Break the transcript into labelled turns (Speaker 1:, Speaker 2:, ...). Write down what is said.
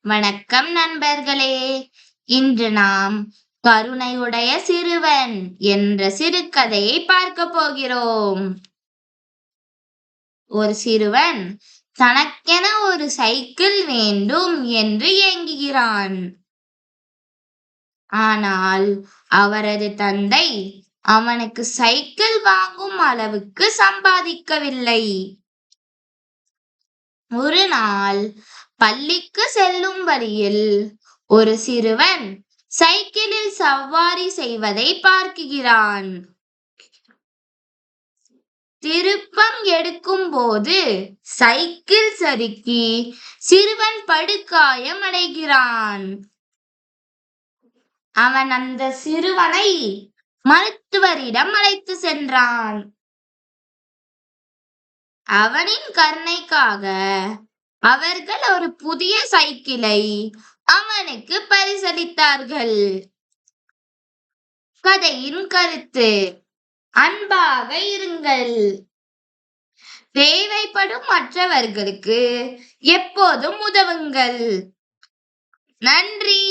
Speaker 1: வணக்கம் நண்பர்களே. இன்று நாம் கருணையுடைய சிறுவன் என்ற சிறுகதையை பார்க்க போகிறோம். ஒரு சிறுவன் தனக்கென ஒரு சைக்கிள் வேண்டும் என்று ஏங்குகிறான். ஆனால் அவரது தந்தை அவனுக்கு சைக்கிள் வாங்கும் அளவுக்கு சம்பாதிக்கவில்லை. ஒரு நாள் பள்ளிக்கு செல்லும் வழியில் ஒரு சிறுவன் சைக்கிளில் சவாரி செய்வதை பார்க்கிறான். திருப்பம் எடுக்கும் போது சைக்கிள் சறுக்கி சிறுவன் படுகாயம் அடைகிறான். அவன் அந்த சிறுவனை மருத்துவரிடம் அழைத்து சென்றான். அவனின் கருணைக்காக அவர்கள் ஒரு புதிய சைக்கிளை அவனுக்கு பரிசளித்தார்கள். கதையின் கருத்து: அன்பாக இருங்கள். தேவைப்படும் மற்றவர்களுக்கு எப்போதும் உதவுங்கள். நன்றி.